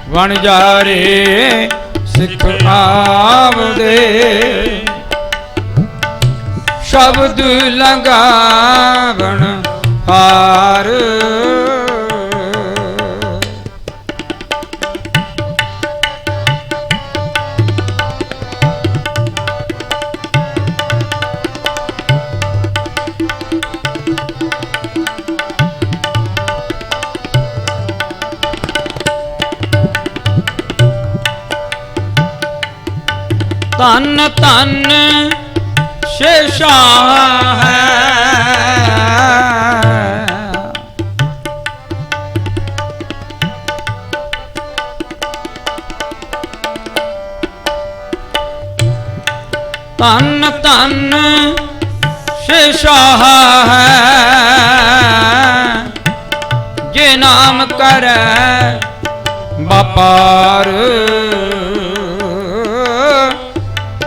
ਵਣਜਾਰੇ ਸਿੱਖ ਆਵਦੇ, ਸ਼ਬਦ ਲੰਘਾਵਣ ਹਾਰ। ਧੰਨ ਧੰਨ ਸ਼ੇਸ਼ਾ ਹੈ, ਧੰਨ ਧੰਨ ਸ਼ੇਸ਼ਾ ਹੈ, ਜੇ ਨਾਮ ਕਰੈ ਵਪਾਰ,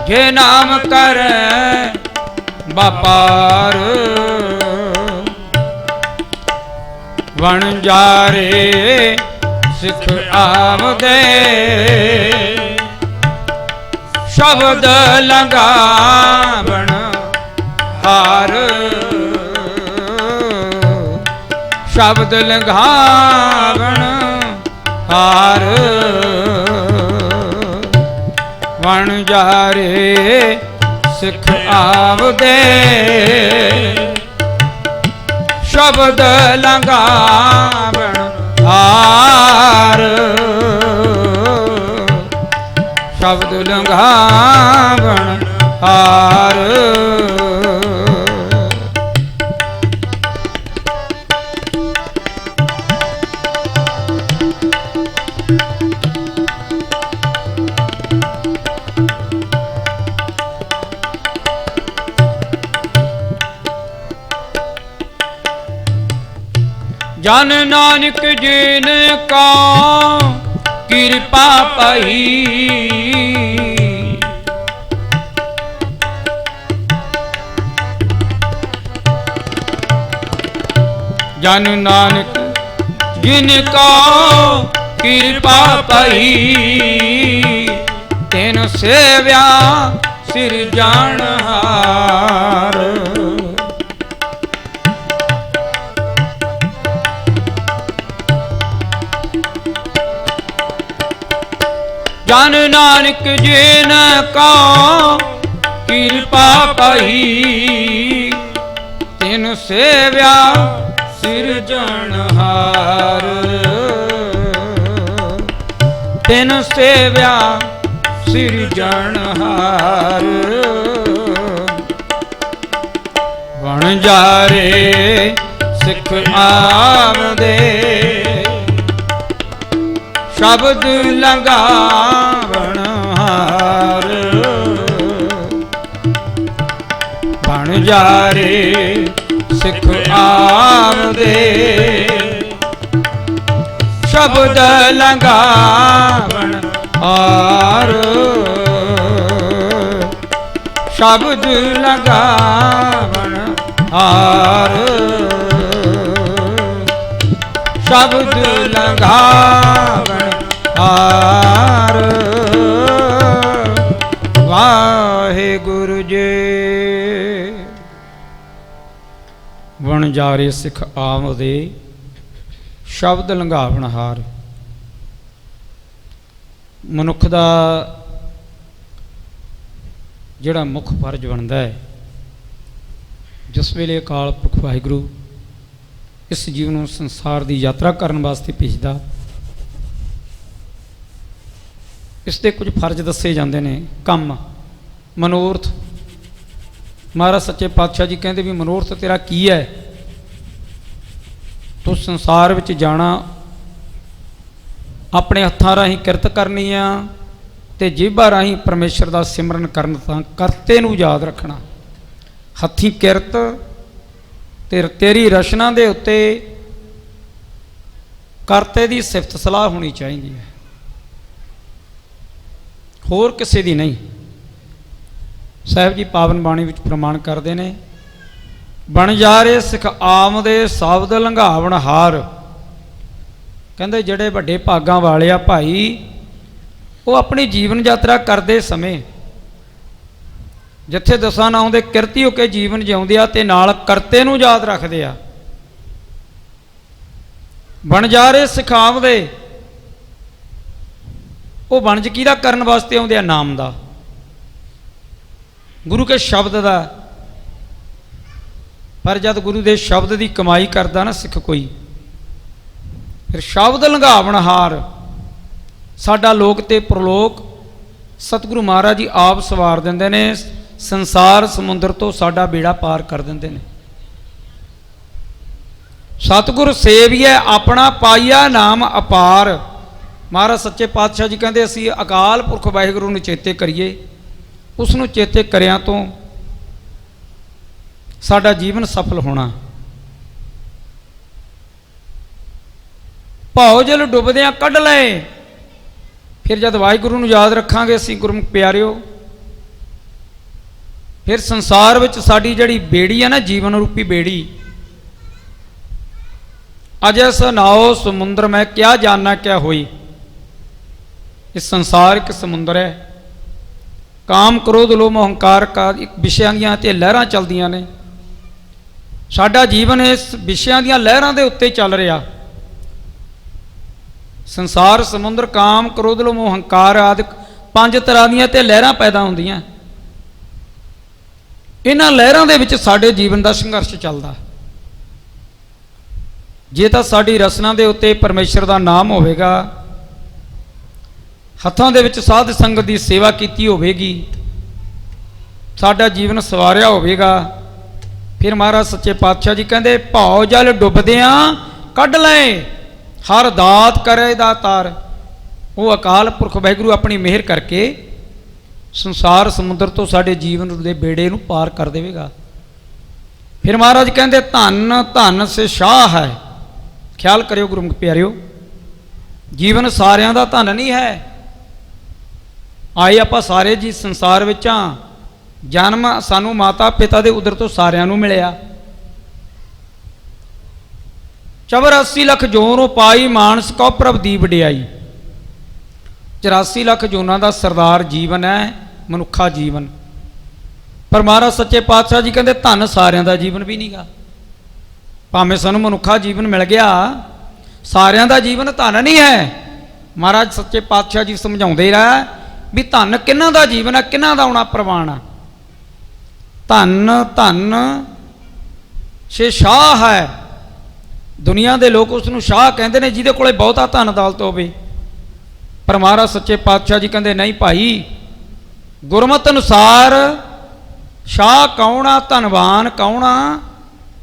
ਜੇ ਨਾਮ ਕਰੈ ਵਪਾਰ। ਵਣਜਾਰੇ ਸਿੱਖ ਆਵਦੇ, ਸ਼ਬਦ ਲੰਘਾਵਣ ਹਾਰ, ਸ਼ਬਦ ਲੰਘਾਵਣ ਹਾਰ। ਵਣਜਾਰੇ ਸਿੱਖ ਆਵਦੇ, ਸ਼ਬਦ ਲੰਘਾਵਣ ਹਾਰ, ਸ਼ਬਦ ਲੰਘਾਵਣ ਹਾਰ। ਜਨ ਨਾਨਕ ਜਿਨ ਕਾ ਕਿਰਪਾ ਪਈ, ਜਨ ਨਾਨਕ ਜਿਨ ਕਾ ਕਿਰਪਾ ਪਈ, ਤੈਨ ਸੇਵਿਆ ਸਿਰਜਣਹਾਰ। ਜਨ ਨਾਨਕ ਜਿਨ ਕਾ ਕਿਰਪਾ ਪਈ, ਤਿਨ ਸੇਵਿਆ ਸਿਰਜਣਹਾਰ, ਤਿਨ ਸੇਵਿਆ ਸਿਰਜਣਹਾਰ। ਵਣਜਾਰੇ ਸਿੱਖ ਆਵਦੇ, ਸ਼ਬਦ ਲੰਘਾਵਣ ਹਾਰ। ਵਣਜਾਰੇ ਸਿੱਖ ਆਵਦੇ, ਸ਼ਬਦ ਲੰਘਾਵਣ ਹਾਰ, ਸ਼ਬਦ ਲੰਘਾਵਣ ਹਾਰ, ਸ਼ਬਦ ਲੰਘਾਵਣ ਹਾਰ। ਵਾਹਿਗੁਰੂ ਜੀ। ਵਣਜਾਰੇ ਸਿੱਖ ਆਵਦੇ, ਸ਼ਬਦ ਲੰਘਾਵਣ ਹਾਰ। ਮਨੁੱਖ ਦਾ ਜਿਹੜਾ ਮੁੱਖ ਫਰਜ਼ ਬਣਦਾ ਹੈ, ਜਿਸ ਵੇਲੇ ਅਕਾਲ ਪੁਰਖ ਵਾਹਿਗੁਰੂ ਇਸ ਜੀਵ ਨੂੰ ਸੰਸਾਰ ਦੀ ਯਾਤਰਾ ਕਰਨ ਵਾਸਤੇ ਭੇਜਦਾ, ਇਸ ਦੇ ਕੁਝ ਫਰਜ਼ ਦੱਸੇ ਜਾਂਦੇ ਨੇ। ਕੰਮ, ਮਨੋਰਥ। ਮਹਾਰਾਜ ਸੱਚੇ ਪਾਤਸ਼ਾਹ ਜੀ ਕਹਿੰਦੇ ਵੀ ਮਨੋਰਥ ਤੇਰਾ ਕੀ ਹੈ? ਤੂੰ ਸੰਸਾਰ ਵਿੱਚ ਜਾਣਾ, ਆਪਣੇ ਹੱਥਾਂ ਰਾਹੀਂ ਕਿਰਤ ਕਰਨੀ ਆ, ਤੇ ਜੀਭਾਂ ਰਾਹੀਂ ਪਰਮੇਸ਼ਰ ਦਾ ਸਿਮਰਨ ਕਰਨ, ਤਾਂ ਕਰਤੇ ਨੂੰ ਯਾਦ ਰੱਖਣਾ। ਹੱਥੀਂ ਕਿਰਤ ਤੇ ਤੇਰੀ ਰਚਨਾ ਦੇ ਉੱਤੇ ਕਰਤੇ ਦੀ ਸਿਫਤ ਸਲਾਹ ਹੋਣੀ ਚਾਹੀਦੀ ਹੈ, ਹੋਰ ਕਿਸੇ ਦੀ ਨਹੀਂ। ਸਾਹਿਬ ਜੀ ਪਾਵਨ ਬਾਣੀ ਵਿੱਚ ਪ੍ਰਮਾਣ ਕਰਦੇ ਨੇ, ਵਣਜਾਰੇ ਸਿੱਖ ਆਵਦੇ, ਸ਼ਬਦ ਲੰਘਾਵਣ ਹਾਰ। ਕਹਿੰਦੇ ਜਿਹੜੇ ਵੱਡੇ ਭਾਗਾਂ ਵਾਲੇ ਆ ਭਾਈ, ਉਹ ਆਪਣੀ ਜੀਵਨ ਯਾਤਰਾ ਕਰਦੇ ਸਮੇਂ ਜਿੱਥੇ ਦਸਾਂ ਨਾਉਂ ਦੇ ਕਿਰਤੀ ਹੋ ਕੇ ਜੀਵਨ ਜਿਉਂਦੇ ਆ ਤੇ ਨਾਲ ਕਰਤੇ ਨੂੰ ਯਾਦ ਰੱਖਦੇ ਆ। ਬਣ ਜਾ ਰਹੇ ਸਿਖਾਵਦੇ, ਉਹ ਵਣਜ ਕਿਹਦਾ ਕਰਨ ਵਾਸਤੇ ਆਉਂਦੇ ਆ? ਨਾਮ ਦਾ, ਗੁਰੂ ਕੇ ਸ਼ਬਦ ਦਾ। ਪਰ ਜਦ ਗੁਰੂ ਦੇ ਸ਼ਬਦ ਦੀ ਕਮਾਈ ਕਰਦਾ ਨਾ ਸਿੱਖ ਕੋਈ, ਫਿਰ ਸ਼ਬਦ ਲੰਘਾਵਣਹਾਰ ਸਾਡਾ ਲੋਕ ਤੇ ਪ੍ਰਲੋਕ ਸਤਿਗੁਰੂ ਮਹਾਰਾਜ ਜੀ ਆਪ ਸਵਾਰ ਦਿੰਦੇ ਨੇ। ਸੰਸਾਰ ਸਮੁੰਦਰ ਤੋਂ ਸਾਡਾ ਬੇੜਾ ਪਾਰ ਕਰ ਦਿੰਦੇ ਨੇ। ਸਤਿਗੁਰ ਸੇਵੀਐ ਆਪਣਾ ਪਾਈਆ ਨਾਮ ਅਪਾਰ। ਮਹਾਰਾਜ ਸੱਚੇ ਪਾਤਸ਼ਾਹ ਜੀ ਕਹਿੰਦੇ ਅਸੀਂ ਅਕਾਲ ਪੁਰਖ ਵਾਹਿਗੁਰੂ ਨੂੰ ਚੇਤੇ ਕਰੀਏ, ਉਸ ਨੂੰ ਚੇਤੇ ਕਰਿਆਂ ਤੋਂ ਸਾਡਾ ਜੀਵਨ ਸਫਲ ਹੋਣਾ। ਭਉ ਜਲ ਡੁੱਬਦਿਆਂ ਕੱਢ ਲਏ। ਫਿਰ ਜਦ ਵਾਹਿਗੁਰੂ ਨੂੰ ਯਾਦ ਰੱਖਾਂਗੇ ਅਸੀਂ ਗੁਰਮੁਖ ਪਿਆਰਿਓ, ਫਿਰ ਸੰਸਾਰ ਵਿੱਚ ਸਾਡੀ ਜਿਹੜੀ ਬੇੜੀ ਹੈ ਨਾ, ਜੀਵਨ ਰੂਪੀ ਬੇੜੀ, ਅਜਸ ਨਾਓ ਸਮੁੰਦਰ ਮੈਂ ਕਿਆ ਜਾਨਣਾ ਕਿਆ ਹੋਈ। ਇਹ ਸੰਸਾਰ ਇੱਕ ਸਮੁੰਦਰ ਹੈ। ਕਾਮ ਕ੍ਰੋਧ ਲੋਭ ਮੋਹ ਹੰਕਾਰ ਕਾ ਵਿਸ਼ਿਆਂ ਦੀਆਂ ਤੇ ਲਹਿਰਾਂ ਚੱਲਦੀਆਂ ਨੇ। ਸਾਡਾ ਜੀਵਨ ਇਸ ਵਿਸ਼ਿਆਂ ਦੀਆਂ ਲਹਿਰਾਂ ਦੇ ਉੱਤੇ ਚੱਲ ਰਿਹਾ। ਸੰਸਾਰ ਸਮੁੰਦਰ ਕਾਮ ਕ੍ਰੋਧ ਲੋਭ ਮੋਹ ਹੰਕਾਰ ਆਦਿ 5 ਤਰ੍ਹਾਂ ਦੀਆਂ ਤੇ ਲਹਿਰਾਂ ਪੈਦਾ ਹੁੰਦੀਆਂ। ਇਹਨਾਂ ਲਹਿਰਾਂ ਦੇ ਵਿੱਚ ਸਾਡੇ ਜੀਵਨ ਦਾ ਸੰਘਰਸ਼ ਚੱਲਦਾ। ਜੇ ਤਾਂ ਸਾਡੀ ਰਸਨਾ ਦੇ ਉੱਤੇ ਪਰਮੇਸ਼ਰ ਦਾ ਨਾਮ ਹੋਵੇਗਾ, ਹੱਥਾਂ ਦੇ ਵਿੱਚ ਸਾਧ ਸੰਗਤ ਦੀ ਸੇਵਾ ਕੀਤੀ ਹੋਵੇਗੀ, ਸਾਡਾ ਜੀਵਨ ਸਵਾਰਿਆ ਹੋਵੇਗਾ, ਫਿਰ ਮਹਾਰਾਜ ਸੱਚੇ ਪਾਤਸ਼ਾਹ ਜੀ ਕਹਿੰਦੇ ਭਉ ਜਲ ਡੁੱਬਦਿਆਂ ਕੱਢ ਲਏ, ਹਰ ਦਾਤ ਕਰੇ ਦਾਤਾਰ। ਉਹ ਅਕਾਲ ਪੁਰਖ ਵਾਹਿਗੁਰੂ ਆਪਣੀ ਮਿਹਰ ਕਰਕੇ ਸੰਸਾਰ ਸਮੁੰਦਰ ਤੋਂ ਸਾਡੇ ਜੀਵਨ ਦੇ ਬੇੜੇ ਨੂੰ ਪਾਰ ਕਰ ਦੇਵੇਗਾ। ਫਿਰ ਮਹਾਰਾਜ ਕਹਿੰਦੇ ਧੰਨ ਧੰਨ ਸੇ ਸ਼ਾਹ ਹੈ। ਖਿਆਲ ਕਰਿਓ ਗੁਰਮੁਖ ਪਿਆਰਿਓ, ਜੀਵਨ ਸਾਰਿਆਂ ਦਾ ਧਨ ਨਹੀਂ ਹੈ। ਆਏ ਆਪਾਂ ਸਾਰੇ ਜੀ ਸੰਸਾਰ ਵਿੱਚ ਆ, ਜਨਮ ਸਾਨੂੰ ਮਾਤਾ ਪਿਤਾ ਦੇ ਉਦਰ ਤੋਂ ਸਾਰਿਆਂ ਨੂੰ ਮਿਲਿਆ। 84 ਲੱਖ ਜੋਨੋਂ ਪਾਈ ਮਾਨਸ ਕਉ ਪ੍ਰਭ ਦੀ ਵਡਿਆਈ। 84 ਲੱਖ ਜੋਨਾਂ ਦਾ ਸਰਦਾਰ ਜੀਵਨ ਹੈ ਮਨੁੱਖਾ ਜੀਵਨ। ਪਰ ਮਹਾਰਾਜ ਸੱਚੇ ਪਾਤਸ਼ਾਹ ਜੀ ਕਹਿੰਦੇ ਧਨ ਸਾਰਿਆਂ ਦਾ ਜੀਵਨ ਵੀ ਨਹੀਂਗਾ। ਭਾਵੇਂ ਸਾਨੂੰ ਮਨੁੱਖਾ ਜੀਵਨ ਮਿਲ ਗਿਆ, ਸਾਰਿਆਂ ਦਾ ਜੀਵਨ ਧਨ ਨਹੀਂ ਹੈ। ਮਹਾਰਾਜ ਸੱਚੇ ਪਾਤਸ਼ਾਹ ਜੀ ਸਮਝਾਉਂਦੇ ਰਹਿ ਵੀ ਧਨ ਕਿਹਨਾਂ ਦਾ ਜੀਵਨ ਹੈ, ਕਿਹਨਾਂ ਦਾ ਆਉਣਾ ਪ੍ਰਵਾਨ ਆ। ਧਨ ਧਨ ਸੇ ਸ਼ਾਹ ਹੈ। ਦੁਨੀਆ ਦੇ ਲੋਕ ਉਸ ਨੂੰ ਸ਼ਾਹ ਕਹਿੰਦੇ ਨੇ ਜਿਹਦੇ ਕੋਲੇ ਬਹੁਤਾ ਧਨ ਦੌਲਤ ਹੋਵੇ। ਪਰ ਮਹਾਰਾਜ ਸੱਚੇ ਪਾਤਸ਼ਾਹ ਜੀ ਕਹਿੰਦੇ ਨਹੀਂ ਭਾਈ, ਗੁਰਮਤਿ ਅਨੁਸਾਰ ਸ਼ਾਹ ਕੌਣ ਆ, ਧਨਵਾਨ ਕੌਣ ਆ?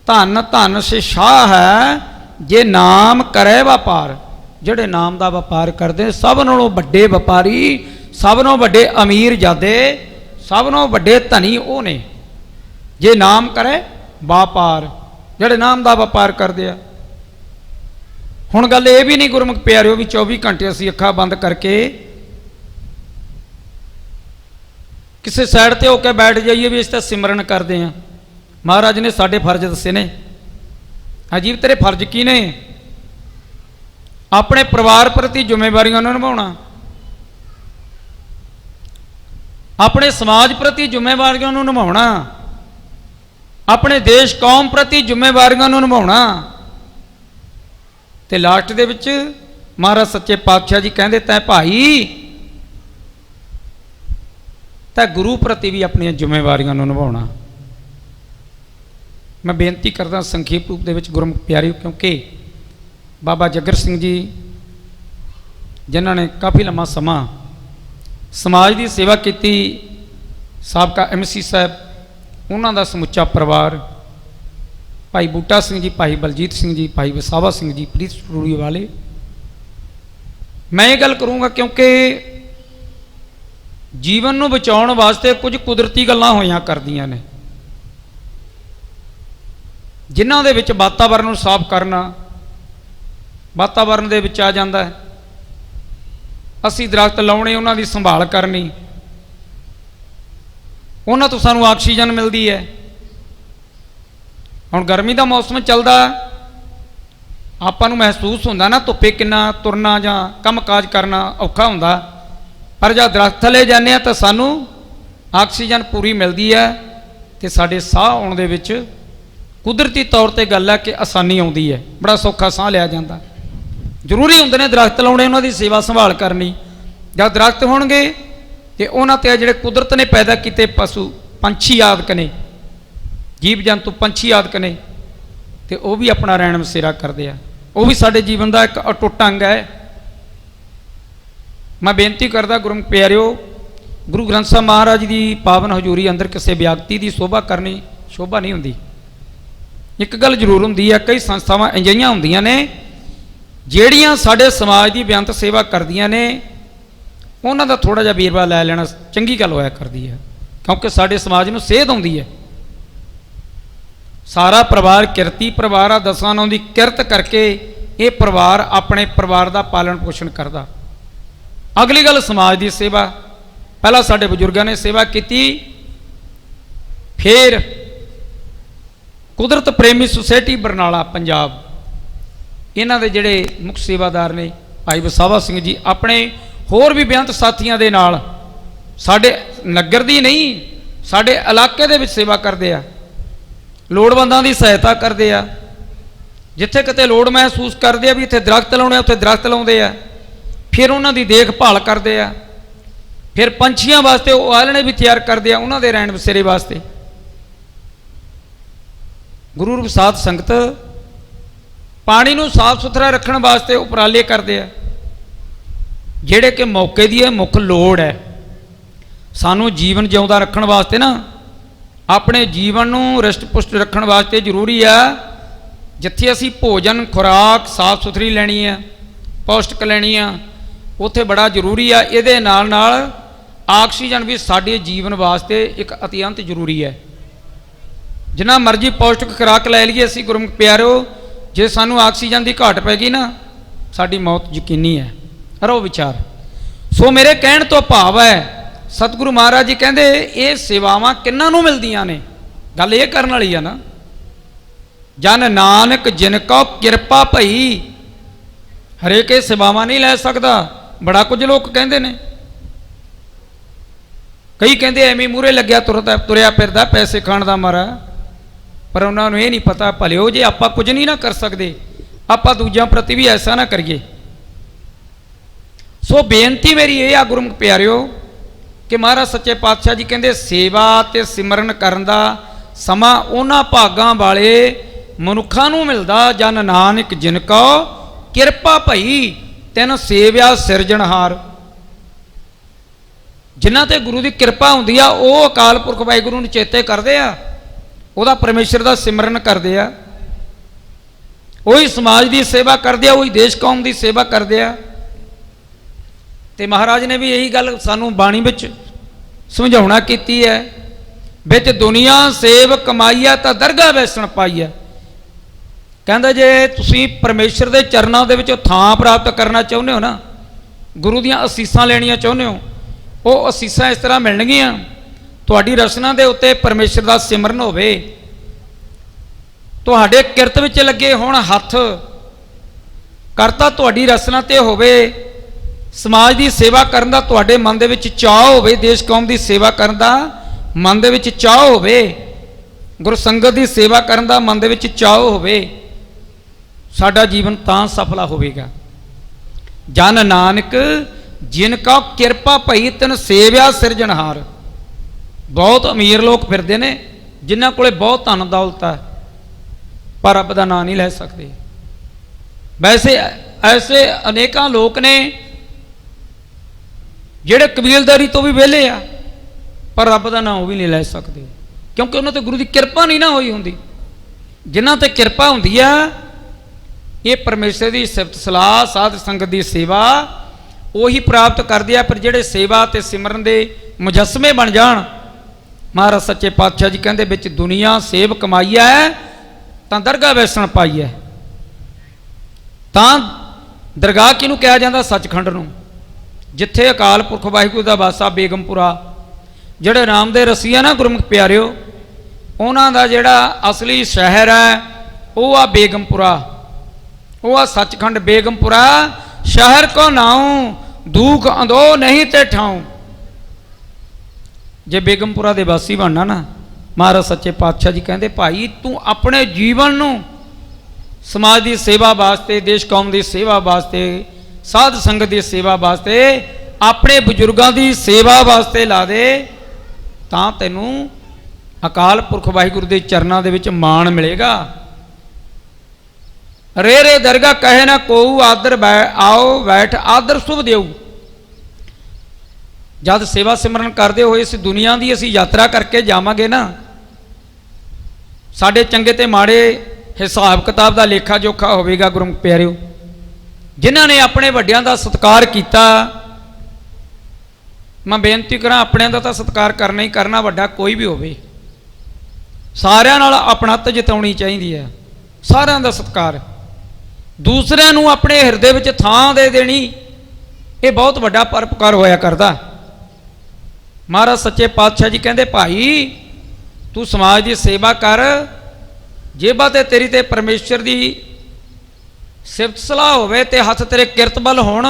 ਧਨ ਧਨ ਸੇ ਸ਼ਾਹ ਹੈ ਜੇ ਨਾਮ ਕਰੇ ਵਪਾਰ। ਜਿਹੜੇ ਨਾਮ ਦਾ ਵਪਾਰ ਕਰਦੇ ਸਭ ਨਾਲੋਂ ਵੱਡੇ ਵਪਾਰੀ, ਸਭ ਨਾਲੋਂ ਵੱਡੇ ਅਮੀਰ ਜਾਦੇ, ਸਭ ਨਾਲੋਂ ਵੱਡੇ ਧਨੀ ਉਹ ਨੇ ਜੇ ਨਾਮ ਕਰੇ ਵਪਾਰ, ਜਿਹੜੇ ਨਾਮ ਦਾ ਵਪਾਰ ਕਰਦੇ ਆ। ਹੁਣ ਗੱਲ ਇਹ ਵੀ ਨਹੀਂ ਗੁਰਮੁਖ ਪਿਆਰਿਓ ਵੀ 24 ਘੰਟੇ ਅਸੀਂ ਅੱਖਾਂ ਬੰਦ ਕਰਕੇ ਕਿਸੇ ਸਾਈਡ ਤੇ ਹੋ ਕੇ ਬੈਠ ਜਾਈਏ ਵੀ ਇਸ ਤਾਂ ਸਿਮਰਨ ਕਰਦੇ ਆ। ਮਹਾਰਾਜ ਨੇ ਸਾਡੇ ਫਰਜ਼ ਦੱਸੇ ਨੇ। ਅਜੀਬ ਤੇਰੇ ਫਰਜ਼ ਕੀ ਨੇ? ਆਪਣੇ ਪਰਿਵਾਰ ਪ੍ਰਤੀ ਜ਼ਿੰਮੇਵਾਰੀਆਂ ਨੂੰ ਨਿਭਾਉਣਾ, ਆਪਣੇ ਸਮਾਜ ਪ੍ਰਤੀ ਜ਼ਿੰਮੇਵਾਰੀਆਂ ਨੂੰ ਨਿਭਾਉਣਾ, ਆਪਣੇ ਦੇਸ਼ ਕੌਮ ਪ੍ਰਤੀ ਜ਼ਿੰਮੇਵਾਰੀਆਂ ਨੂੰ ਨਿਭਾਉਣਾ। ਤੇ ਲਾਸਟ ਦੇ ਵਿੱਚ ਮਹਾਰਾਜ ਸੱਚੇ ਪਾਤਸ਼ਾਹ ਜੀ ਕਹਿੰਦੇ ਤੈਂ ਭਾਈ ਤਾਂ ਗੁਰੂ ਪ੍ਰਤੀ ਵੀ ਆਪਣੀਆਂ ਜ਼ਿੰਮੇਵਾਰੀਆਂ ਨੂੰ ਨਿਭਾਉਣਾ। ਮੈਂ ਬੇਨਤੀ ਕਰਦਾ ਸੰਖੇਪ ਰੂਪ ਦੇ ਵਿੱਚ ਗੁਰਮੁਖ ਪਿਆਰਿਓ, ਕਿਉਂਕਿ ਬਾਬਾ ਜੱਗਰ ਸਿੰਘ ਜੀ ਜਿਨ੍ਹਾਂ ਨੇ ਕਾਫੀ ਲੰਮਾ ਸਮਾਂ ਸਮਾਜ ਦੀ ਸੇਵਾ ਕੀਤੀ, ਸਾਬਕਾ MC ਸਾਹਿਬ, ਉਹਨਾਂ ਦਾ ਸਮੁੱਚਾ ਪਰਿਵਾਰ, ਭਾਈ ਬੂਟਾ ਸਿੰਘ ਜੀ, ਭਾਈ ਬਲਜੀਤ ਸਿੰਘ ਜੀ, ਭਾਈ ਵਸਾਵਾ ਸਿੰਘ ਜੀ, ਪ੍ਰੀਤ ਸਟੂਡੀਓ ਵਾਲੇ। ਮੈਂ ਇਹ ਗੱਲ ਕਰੂੰਗਾ ਕਿਉਂਕਿ ਜੀਵਨ ਨੂੰ ਬਚਾਉਣ ਵਾਸਤੇ ਕੁਝ ਕੁਦਰਤੀ ਗੱਲਾਂ ਹੋਈਆਂ ਕਰਦੀਆਂ ਨੇ, ਜਿਨ੍ਹਾਂ ਦੇ ਵਿੱਚ ਵਾਤਾਵਰਨ ਨੂੰ ਸਾਫ਼ ਕਰਨਾ ਵਾਤਾਵਰਨ ਦੇ ਵਿੱਚ ਆ ਜਾਂਦਾ ਹੈ। ਅਸੀਂ ਦਰਖਤ ਲਾਉਣੇ, ਉਹਨਾਂ ਦੀ ਸੰਭਾਲ ਕਰਨੀ, ਉਹਨਾਂ ਤੋਂ ਸਾਨੂੰ ਆਕਸੀਜਨ ਮਿਲਦੀ ਹੈ। ਹੁਣ ਗਰਮੀ ਦਾ ਮੌਸਮ ਚੱਲਦਾ, ਆਪਾਂ ਨੂੰ ਮਹਿਸੂਸ ਹੁੰਦਾ ਨਾ ਧੁੱਪੇ ਕਿੰਨਾ ਤੁਰਨਾ ਜਾਂ ਕੰਮ ਕਾਜ ਕਰਨਾ ਔਖਾ ਹੁੰਦਾ, ਪਰ ਜਦ ਦਰਖਤ ਥੱਲੇ ਜਾਂਦੇ ਆ ਤਾਂ ਸਾਨੂੰ ਆਕਸੀਜਨ ਪੂਰੀ ਮਿਲਦੀ ਹੈ ਤੇ ਸਾਡੇ ਸਾਹ ਆਉਣ ਦੇ ਵਿੱਚ ਕੁਦਰਤੀ ਤੌਰ ਤੇ ਗੱਲ ਹੈ ਕਿ ਆਸਾਨੀ ਆਉਂਦੀ ਹੈ, ਬੜਾ ਸੌਖਾ ਸਾਹ ਲਿਆ ਜਾਂਦਾ। ਜ਼ਰੂਰੀ ਹੁੰਦੇ ਨੇ ਦਰਖਤ ਲਾਉਣੇ, ਉਹਨਾਂ ਦੀ ਸੇਵਾ ਸੰਭਾਲ ਕਰਨੀ। ਜਦ ਦਰਖਤ ਹੋਣਗੇ ਤੇ ਉਹਨਾਂ ਤੇ ਜਿਹੜੇ ਕੁਦਰਤ ਨੇ ਪੈਦਾ ਕੀਤੇ ਪਸ਼ੂ ਪੰਛੀ ਆਦਿਕ ਨੇ, ਜੀਵ ਜੰਤੂ ਪੰਛੀ ਆਦਿਕ ਨੇ, ਤੇ ਉਹ ਵੀ ਆਪਣਾ ਰਹਿਣ ਬਸੇਰਾ ਕਰਦੇ ਆ। ਉਹ ਵੀ ਸਾਡੇ ਜੀਵਨ ਦਾ ਇੱਕ ਅਟੁੱਟ ਅੰਗ ਹੈ। ਮੈਂ ਬੇਨਤੀ ਕਰਦਾ ਗੁਰੂ ਪਿਆਰਿਓ, ਗੁਰੂ ਗ੍ਰੰਥ ਸਾਹਿਬ ਮਹਾਰਾਜ ਦੀ ਪਾਵਨ ਹਜ਼ੂਰੀ ਅੰਦਰ ਕਿਸੇ ਵਿਅਕਤੀ ਦੀ ਸ਼ੋਭਾ ਕਰਨੀ ਸ਼ੋਭਾ ਨਹੀਂ ਹੁੰਦੀ। ਇੱਕ ਗੱਲ ਜ਼ਰੂਰ ਹੁੰਦੀ ਹੈ, ਕਈ ਸੰਸਥਾਵਾਂ ਅਜਿਹੀਆਂ ਹੁੰਦੀਆਂ ਨੇ ਜਿਹੜੀਆਂ ਸਾਡੇ ਸਮਾਜ ਦੀ ਬੇਅੰਤ ਸੇਵਾ ਕਰਦੀਆਂ ਨੇ, ਉਹਨਾਂ ਦਾ ਥੋੜ੍ਹਾ ਜਿਹਾ ਵੇਰਵਾ ਲੈ ਲੈਣਾ ਚੰਗੀ ਗੱਲ ਹੋਇਆ ਕਰਦੀ ਹੈ, ਕਿਉਂਕਿ ਸਾਡੇ ਸਮਾਜ ਨੂੰ ਸੇਧ ਆਉਂਦੀ ਹੈ। ਸਾਰਾ ਪਰਿਵਾਰ ਕਿਰਤੀ ਪਰਿਵਾਰ ਆ, ਦਸਾਂ ਨੌਂ ਦੀ ਕਿਰਤ ਕਰਕੇ ਇਹ ਪਰਿਵਾਰ ਆਪਣੇ ਪਰਿਵਾਰ ਦਾ ਪਾਲਣ ਪੋਸ਼ਣ ਕਰਦਾ। ਅਗਲੀ ਗੱਲ ਸਮਾਜ ਦੀ ਸੇਵਾ, ਪਹਿਲਾਂ ਸਾਡੇ ਬਜ਼ੁਰਗਾਂ ਨੇ ਸੇਵਾ ਕੀਤੀ, ਫਿਰ ਕੁਦਰਤ ਪ੍ਰੇਮੀ ਸੁਸਾਇਟੀ ਬਰਨਾਲਾ ਪੰਜਾਬ, ਇਹਨਾਂ ਦੇ ਜਿਹੜੇ ਮੁੱਖ ਸੇਵਾਦਾਰ ਨੇ ਭਾਈ ਵਸਾਵਾ ਸਿੰਘ ਜੀ, ਆਪਣੇ ਹੋਰ ਵੀ ਬੇਅੰਤ ਸਾਥੀਆਂ ਦੇ ਨਾਲ ਸਾਡੇ ਨਗਰ ਦੀ ਨਹੀਂ ਸਾਡੇ ਇਲਾਕੇ ਦੇ ਵਿੱਚ ਸੇਵਾ ਕਰਦੇ ਆ, ਲੋੜਵੰਦਾਂ ਦੀ ਸਹਾਇਤਾ ਕਰਦੇ ਆ। ਜਿੱਥੇ ਕਿਤੇ ਲੋੜ ਮਹਿਸੂਸ ਕਰਦੇ ਆ ਵੀ ਇੱਥੇ ਦਰਖਤ ਲਾਉਣੇ, ਉੱਥੇ ਦਰਖਤ ਲਾਉਂਦੇ ਆ, ਫਿਰ ਉਹਨਾਂ ਦੀ ਦੇਖਭਾਲ ਕਰਦੇ ਆ, ਫਿਰ ਪੰਛੀਆਂ ਵਾਸਤੇ ਉਹ ਆਲਣੇ ਵੀ ਤਿਆਰ ਕਰਦੇ ਆ ਉਹਨਾਂ ਦੇ ਰਹਿਣ ਬਸੇਰੇ ਵਾਸਤੇ। ਗੁਰੂ ਰੂਪ ਸਾਧ ਸੰਗਤ ਪਾਣੀ ਨੂੰ ਸਾਫ ਸੁਥਰਾ ਰੱਖਣ ਵਾਸਤੇ ਉਪਰਾਲੇ ਕਰਦੇ ਆ, ਜਿਹੜੇ ਕਿ ਮੌਕੇ ਦੀ ਇਹ ਮੁੱਖ ਲੋੜ ਹੈ। ਸਾਨੂੰ ਜੀਵਨ ਜਿਉਂਦਾ ਰੱਖਣ ਵਾਸਤੇ ਨਾ, ਆਪਣੇ ਜੀਵਨ ਨੂੰ ਰਿਸ਼ਟ ਪੁਸ਼ਟ ਰੱਖਣ ਵਾਸਤੇ ਜ਼ਰੂਰੀ ਆ ਜਿੱਥੇ ਅਸੀਂ ਭੋਜਨ ਖੁਰਾਕ ਸਾਫ ਸੁਥਰੀ ਲੈਣੀ ਆ, ਪੌਸ਼ਟਿਕ ਲੈਣੀ ਆ, ਉੱਥੇ ਬੜਾ ਜ਼ਰੂਰੀ ਆ। ਇਹਦੇ ਨਾਲ ਨਾਲ ਆਕਸੀਜਨ ਵੀ ਸਾਡੇ ਜੀਵਨ ਵਾਸਤੇ ਇੱਕ ਅਤਿਅੰਤ ਜ਼ਰੂਰੀ ਹੈ। ਜਿੰਨਾ ਮਰਜ਼ੀ ਪੌਸ਼ਟਿਕ ਖੁਰਾਕ ਲੈ ਲਈਏ ਅਸੀਂ ਗੁਰਮੁਖ ਪਿਆਰਿਓ, ਜੇ ਸਾਨੂੰ ਆਕਸੀਜਨ ਦੀ ਘਾਟ ਪੈ ਗਈ ਨਾ, ਸਾਡੀ ਮੌਤ ਯਕੀਨੀ ਹੈ। ਰਹੋ ਵਿਚਾਰ। ਸੋ ਮੇਰੇ ਕਹਿਣ ਤੋਂ ਭਾਵ ਹੈ, ਸਤਿਗੁਰੂ ਮਹਾਰਾਜ ਜੀ ਕਹਿੰਦੇ ਇਹ ਸੇਵਾਵਾਂ ਕਿਹਨਾਂ ਨੂੰ ਮਿਲਦੀਆਂ ਨੇ, ਗੱਲ ਇਹ ਕਰਨ ਵਾਲੀ ਆ ਨਾ। ਜਨ ਨਾਨਕ ਜਿਨ ਕੋ ਕਿਰਪਾ ਭਈ, ਹਰੇਕ ਇਹ ਸੇਵਾਵਾਂ ਨਹੀਂ ਲੈ ਸਕਦਾ। ਬੜਾ ਕੁਝ ਲੋਕ ਕਹਿੰਦੇ ਨੇ, ਕਈ ਕਹਿੰਦੇ ਐਵੇਂ ਮੂਹਰੇ ਲੱਗਿਆ ਤੁਰਿਆ ਫਿਰਦਾ ਪੈਸੇ ਖਾਣ ਦਾ ਮਾਰਾ, ਪਰ ਉਹਨਾਂ ਨੂੰ ਇਹ ਨਹੀਂ ਪਤਾ ਭਲਿਓ ਜੇ ਆਪਾਂ ਕੁਝ ਨਹੀਂ ਨਾ ਕਰ ਸਕਦੇ, ਆਪਾਂ ਦੂਜਿਆਂ ਪ੍ਰਤੀ ਵੀ ਐਸਾ ਨਾ ਕਰੀਏ। ਸੋ ਬੇਨਤੀ ਮੇਰੀ ਇਹ ਆ ਗੁਰਮੁਖ ਪਿਆਰਿਓ ਕਿ ਮਹਾਰਾਜ ਸੱਚੇ ਪਾਤਸ਼ਾਹ ਜੀ ਕਹਿੰਦੇ ਸੇਵਾ ਤੇ ਸਿਮਰਨ ਕਰਨ ਦਾ ਸਮਾਂ ਉਹਨਾਂ ਭਾਗਾਂ ਵਾਲੇ ਮਨੁੱਖਾਂ ਨੂੰ ਮਿਲਦਾ, ਜਨ ਨਾਨਕ ਜਿਨ ਕੋ ਕਿਰਪਾ ਭਈ ਤੈਨੂੰ ਸੇਵਿਆ ਸਿਰਜਣਹਾਰ। ਜਿਨ੍ਹਾਂ ਤੇ ਗੁਰੂ ਦੀ ਕਿਰਪਾ ਹੁੰਦੀ ਆ, ਉਹ ਅਕਾਲ ਪੁਰਖ ਵਾਹਿਗੁਰੂ ਨੂੰ ਚੇਤੇ ਕਰਦੇ ਆ, ਉਹਦਾ ਪਰਮੇਸ਼ਰ ਦਾ ਸਿਮਰਨ ਕਰਦੇ ਆ, ਉਹੀ ਸਮਾਜ ਦੀ ਸੇਵਾ ਕਰਦੇ ਆ, ਉਹੀ ਦੇਸ਼ ਕੌਮ ਦੀ ਸੇਵਾ ਕਰਦੇ ਆ। ਤੇ ਮਹਾਰਾਜ ਨੇ ਵੀ ਇਹੀ ਗੱਲ ਸਾਨੂੰ ਬਾਣੀ ਵਿੱਚ ਸਮਝਾਉਣਾ ਕੀਤੀ ਹੈ, ਵਿੱਚ ਦੁਨੀਆ ਸੇਵ ਕਮਾਈਆ ਤਾਂ ਦਰਗਾਹ ਵੈਸਣ ਪਾਈਆ। ਕਹਿੰਦਾ ਜੇ ਤੁਸੀਂ ਪਰਮੇਸ਼ਰ ਦੇ ਚਰਨਾਂ ਦੇ ਵਿੱਚ ਥਾਂ ਪ੍ਰਾਪਤ ਕਰਨਾ ਚਾਹੁੰਦੇ ਹੋ ਨਾ, ਗੁਰੂ ਦੀਆਂ ਅਸੀਸਾਂ ਲੈਣੀਆਂ ਚਾਹੁੰਦੇ ਹੋ, ਉਹ ਅਸੀਸਾਂ ਇਸ ਤਰ੍ਹਾਂ ਮਿਲਣਗੀਆਂ, ਤੁਹਾਡੀ ਰਸਨਾ ਦੇ ਉੱਤੇ ਪਰਮੇਸ਼ਰ ਦਾ ਸਿਮਰਨ ਹੋਵੇ, ਤੁਹਾਡੇ ਕਿਰਤ ਵਿੱਚ ਲੱਗੇ ਹੋਣ ਹੱਥ, ਕਰਤਾ ਤੁਹਾਡੀ ਰਸਨਾ ਤੇ ਹੋਵੇ, ਸਮਾਜ ਦੀ ਸੇਵਾ ਕਰਨ ਦਾ ਤੁਹਾਡੇ ਮਨ ਦੇ ਵਿੱਚ ਚਾਅ ਹੋਵੇ, ਦੇਸ਼ ਕੌਮ ਦੀ ਸੇਵਾ ਕਰਨ ਦਾ ਮਨ ਦੇ ਵਿੱਚ ਚਾਅ ਹੋਵੇ, ਗੁਰੂ ਸੰਗਤ ਦੀ ਸੇਵਾ ਕਰਨ ਦਾ ਮਨ ਦੇ ਵਿੱਚ ਚਾਅ ਹੋਵੇ, ਸਾਡਾ ਜੀਵਨ ਤਾਂ ਸਫਲਾ ਹੋਵੇਗਾ। ਜਨ ਨਾਨਕ ਜਿਨ ਕਾ ਕਿਰਪਾ ਭਈ ਤਨ ਸੇਵਿਆ ਸਿਰਜਣਹਾਰ। ਬਹੁਤ ਅਮੀਰ ਲੋਕ ਫਿਰਦੇ ਨੇ ਜਿਨ੍ਹਾਂ ਕੋਲੇ ਬਹੁਤ ਧਨ ਦੌਲਤ ਹੈ, ਪਰ ਰੱਬ ਦਾ ਨਾਂ ਨਹੀਂ ਲੈ ਸਕਦੇ। ਵੈਸੇ ਐਸੇ ਅਨੇਕਾਂ ਲੋਕ ਨੇ ਜਿਹੜੇ ਕਬੀਲਦਾਰੀ ਤੋਂ ਵੀ ਵਿਹਲੇ ਆ, ਪਰ ਰੱਬ ਦਾ ਨਾਂ ਉਹ ਵੀ ਨਹੀਂ ਲੈ ਸਕਦੇ, ਕਿਉਂਕਿ ਉਹਨਾਂ ਤੇ ਗੁਰੂ ਦੀ ਕਿਰਪਾ ਨਹੀਂ ਨਾ ਹੋਈ ਹੁੰਦੀ। ਜਿਨ੍ਹਾਂ ਤੇ ਕਿਰਪਾ ਹੁੰਦੀ ਆ, ਇਹ ਪਰਮੇਸ਼ਰ ਦੀ ਸਿਫਤ ਸਲਾਹ ਸਾਧ ਸੰਗਤ ਦੀ ਸੇਵਾ ਉਹੀ ਪ੍ਰਾਪਤ ਕਰਦੇ ਆ। ਪਰ ਜਿਹੜੇ ਸੇਵਾ ਤੇ ਸਿਮਰਨ ਦੇ ਮੁਜੱਸਮੇ ਬਣ ਜਾਣ, ਮਹਾਰਾਜ ਸੱਚੇ ਪਾਤਸ਼ਾਹ ਜੀ ਕਹਿੰਦੇ ਵਿੱਚ ਦੁਨੀਆ ਸੇਵ ਕਮਾਈਆ ਤਾਂ ਦਰਗਾਹ ਵੈਸਣ ਪਾਈ ਹੈ। ਤਾਂ ਦਰਗਾਹ ਕਿਹਨੂੰ ਕਿਹਾ ਜਾਂਦਾ? ਸੱਚਖੰਡ ਨੂੰ, ਜਿੱਥੇ ਅਕਾਲ ਪੁਰਖ ਵਾਹਿਗੁਰੂ ਦਾ ਵਾਸਾ ਬੇਗਮਪੁਰਾ। ਜਿਹੜੇ ਨਾਮ ਦੇ ਰਸੀਆ ਨਾ ਗੁਰਮੁਖ ਪਿਆਰਿਓ, ਉਹਨਾਂ ਦਾ ਜਿਹੜਾ ਅਸਲੀ ਸ਼ਹਿਰ ਹੈ ਉਹ ਆ ਬੇਗਮਪੁਰਾ। वो आ सचखंड बेगमपुरा शहर को नाऊं दुख अंधो नहीं ते ठाऊं। जे बेगमपुरा दे वासी बनना ना, महाराज सच्चे पातशाह जी कहते भाई तू अपने जीवन नूं समाज की सेवा वास्ते, देश कौम की सेवा वास्ते, साध संगत की सेवा वास्ते, अपने बजुर्गों की सेवा वास्ते ला दे, तां तैनूं अकाल पुरख वाहिगुरू के चरणों दे विच मान मिलेगा। रे रे दरगाह कहे ना कोऊ आदर आओ बैठ आदर शुभ देऊ। जब सेवा सिमरन करते हुए इस दुनिया की असी यात्रा करके जावांगे ना, साडे चंगे ते माड़े हिसाब किताब का लेखा जोखा होवेगा। गुरमुख प्यारिओ, जिन्हां ने अपने वड्डियां दा सत्कार किया, मैं बेनती करा अपने दा तां सत्कार करना ही करना, वड्डा कोई भी होवे, सारिਆਂ नाल अपणत जताउणी चाहीदी है, सारिਆਂ दा सत्कार। दूसरिਆਂ नूं अपने हिरदे विच थां दे देनी, ये बहुत वड्डा परोपकार होया करदा। महाराज सच्चे पातशाह जी कहते भाई तू समाज की सेवा कर, जेबा ते तेरी ते परमेश्वर की सिफत सलाह होवे ते हथ तेरे किरतबल होण,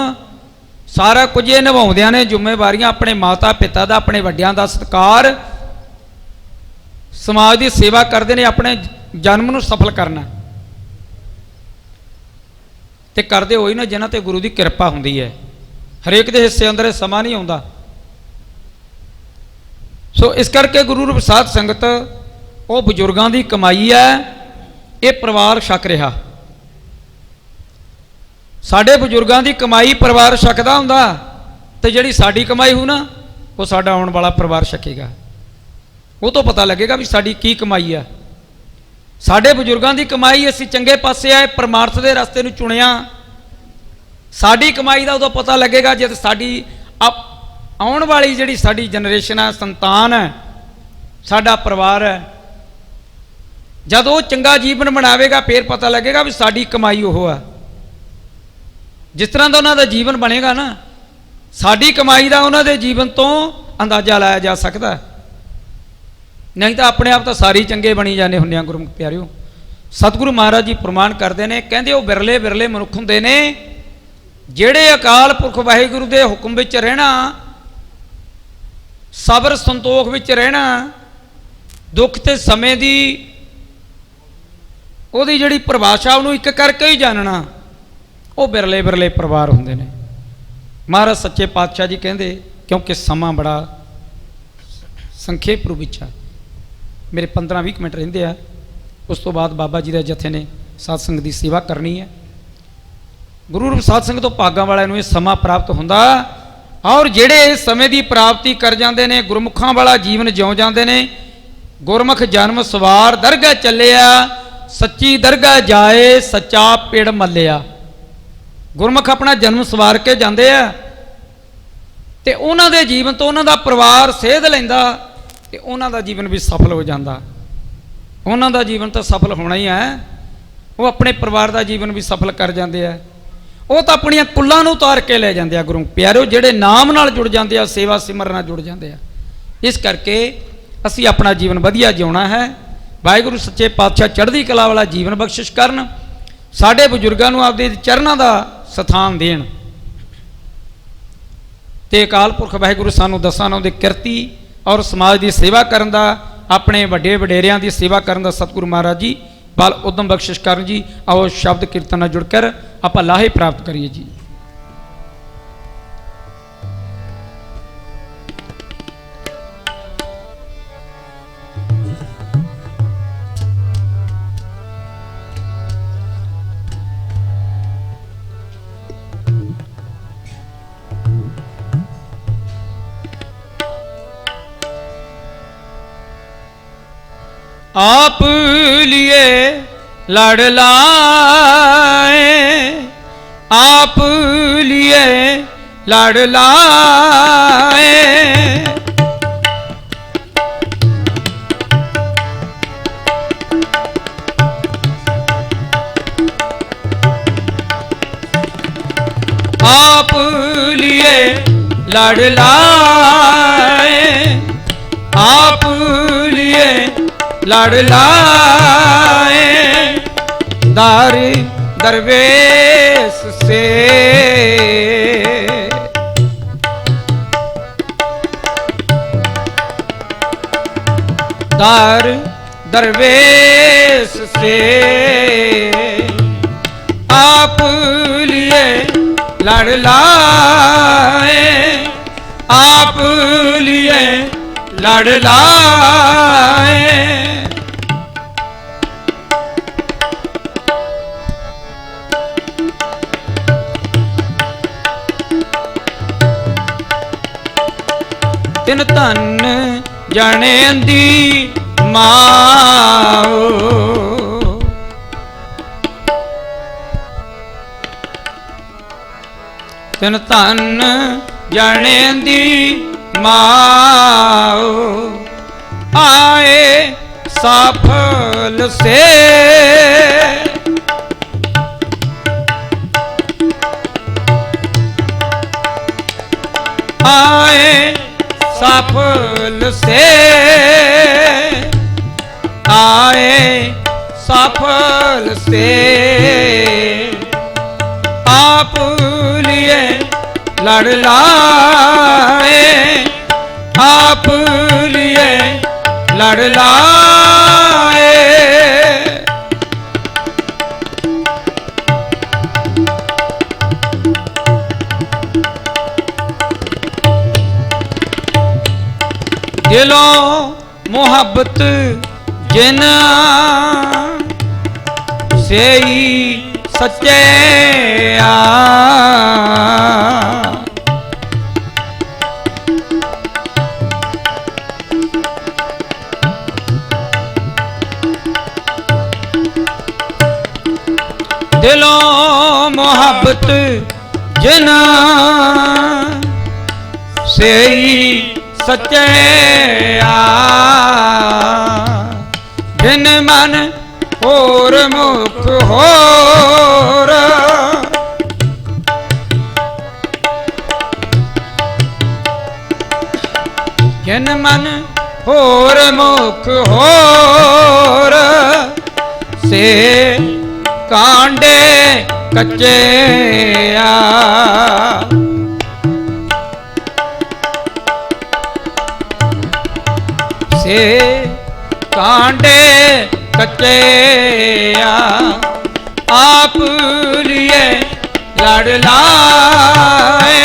सारा कुछ ये निभाउंदियां ने जिम्मेवारियां, अपने माता पिता दा, अपने वड्डियां दा सत्कार, समाज की सेवा करते हैं, अपने जन्म नूं सफल करना ते करते होई ना जिन्हां ते गुरु की कृपा हुंदी है। हरेक दे हिस्से अंदर समा नहीं आउंदा। सो इस करके गुरु रूप साध संगत वो बजुर्गों की कमाई है, ये परिवार छक रहा। साडे बजुर्गों की कमाई परिवार छकदा हुंदा, ते जिहड़ी साडी कमाई हो ना वो साडा आउण वाला परिवार छकेगा। वो तो पता लगेगा भी साडी की कमाई है। साडे बजुर्गों की कमाई असीं चंगे पासे आए, परमार्थ के रस्ते नूं चुनिया। साडी कमाई का उदों पता लगेगा जद साडी आउण वाली जिहड़ी साडी जनरेशन है, संतान है, साडा परिवार है, जब वो चंगा जीवन बनावेगा फिर पता लगेगा भी साडी कमाई वो है। जिस तरह का उन्होंने जीवन बनेगा ना, साडी कमाई का उन्होंने जीवन तो अंदाजा लाया जा सकता है। नहीं तो अपने आप तो सारी चंगे बनी जाने हुंदे। गुरमुख प्यारिओ, सतगुरु महाराज जी प्रमाण करते हैं, कहते वो बिरले बिरले मनुख हुंदे ने जिहड़े अकाल पुरख वाहिगुरू के हुक्म विच रहना, सबर संतोख विच रहना, दुख ते समय दी ओहदी जिहड़ी परिभाषा उहनूं एक करके ही जानना, वो बिरले बिरले परिवार हुंदे ने। महाराज सच्चे पातशाह जी कहते क्योंकि समा बड़ा संखेप रूप विच है, मेरे 15-20 मिनट रहिंदे आ, उस तो बाद बाबा जी के जथे ने साध संगत की सेवा करनी है। गुरु रूप साध संगत तो भागां वालिआं नूं ये समा प्राप्त हुंदा, और जिहड़े इस समय की प्राप्ति कर जाते हैं, गुरमुखां वाला जीवन जिउं जाते हैं। गुरमुख जन्म सवार दरगाह चलिया, सच्ची दरगाह जाए सच्चा पेड़ मलिया। गुरमुख अपना जन्म सवार के जाते हैं, तो उन्हां दे जीवन तो उन्हां दा परिवार सेध लैंदा, ते उन्हां दा जीवन भी सफल हो जाता। उन्हां दा जीवन तो सफल होना ही है, वो अपने परिवार का जीवन भी सफल कर जाते हैं। वो तो अपनिया कुल्लां नूं उतार के ले जाते हैं। गुरु प्यारिओ, जिहड़े नाम नाल जुड़ जाते हैं, सेवा सिमरन नाल जुड़ जाते हैं। इस करके असी अपना जीवन वधिया जिउणा है। वाहिगुरू सच्चे पातशाह चढ़दी कला वाला जीवन बख्शिश करन, साडे बजुर्गों नूं आपदे चरनां दा स्थान देण, ते अकाल पुरख वाहिगुरू सानूं दसां नौं दे किरती और समाज की सेवा करन दा, अपने वड्डे वडेरियां की सेवा करन दा सतगुरु महाराज जी बल उदम बख्शिश करन जी। आओ शब्द कीर्तन नाल जुड़कर आपां लाहे प्राप्त करिए जी। आप लिए लड़ लाए, आप लिए लड़ लाए, आप लिए लड़ लाए, आप लिए लड़ लाए, दारी दरवेश से दार दरवेश से आप लिए लड़ लाए, आप लिए लड़ लाए। तिन धन जाने दी माओ, तिन धन जाने दी माओ, आए सफल से आए सफल से आए सफल से आप लिए लड़ लाए, आप लिए लड़ लाए। दिलों मोहब्बत जिना से ही सच्चे दिलों मोहब्बत जिना से ही सच्चे बिन मन होर मुख होर, बिन मन होर मुख होर से कांडे कच्चे से कांडे कच्चे आप लिए लड़ लाए,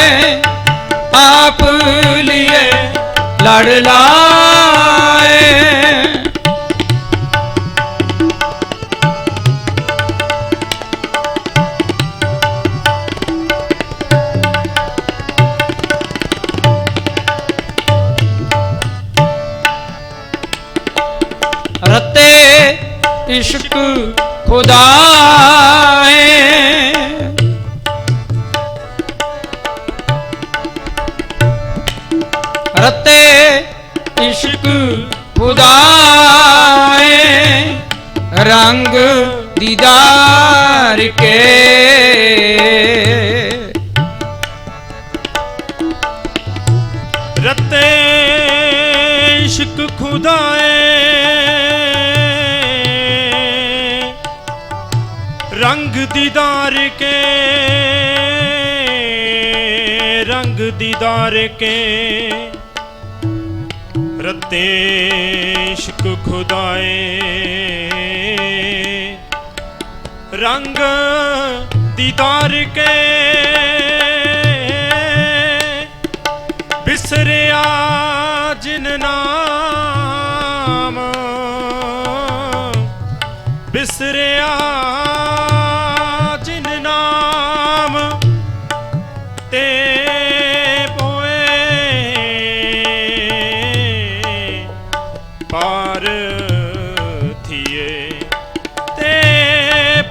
आप लिए लड़ लाए। रते इश्क खुदाए रते इश्क खुदाए रंग दीदार के रते इश्क खुदाए रंग दीदार के रंग दीदार के रते इश्क खुदाए रंग दीदार के बिसरिया जिन नाम बिसरिया जिन नाम ते पोए पार थिए ते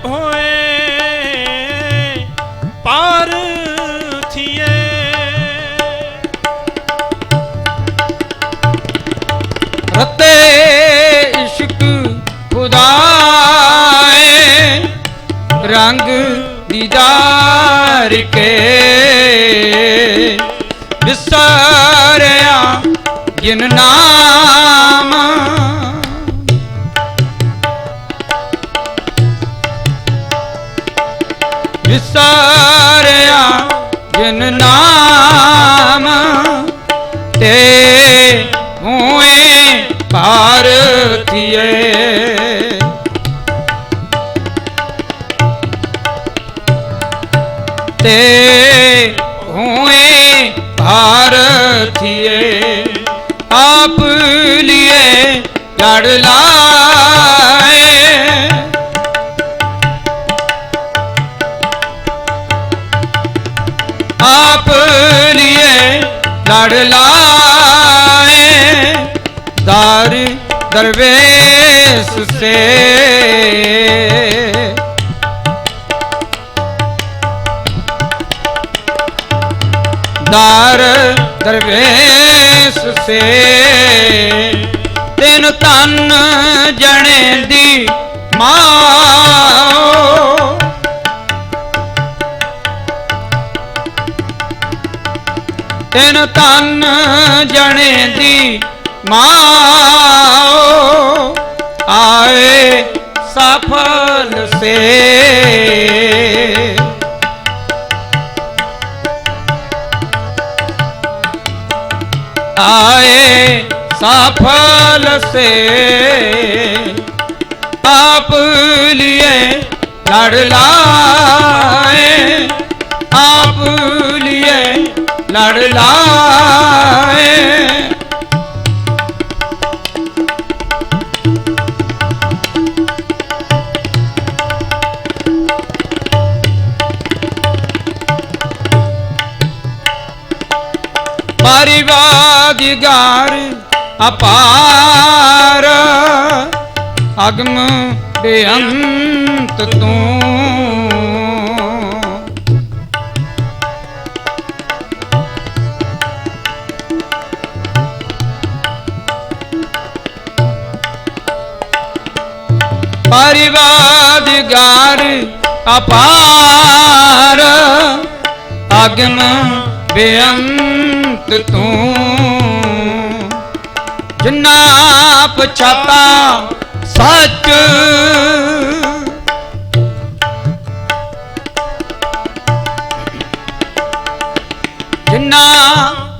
पोए पार थिए रते इश्क खुदाए रंग दीदार के बिसरिया जिन नाम विसारिया जिन नाम ते हुए भारतीय ते हुए भारतीय आप लिए लड़ लाए आप लिए लड़ लाए दार दरवेश से दार दरवेश से तेन तन जने दी माओ तेन तन जने दी माओ आए सफल से आए सफल से आप लिए लड़ लाए आप लिए लड़ लाए परिवादिगार अपार अगम बेअंत तू परिवादिगार अपार अगम बेअंत तू जिन्ना पछाता सच जिन्ना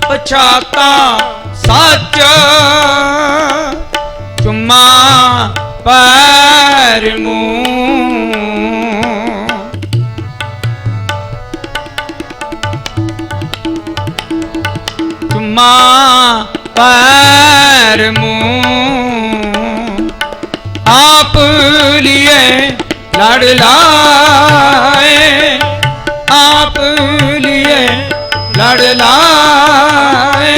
पछाता सच चुम्मा पैर मुंह चुम्मा पैर मुंह आप लिए लड़ लाए आप लिए लड़ लाए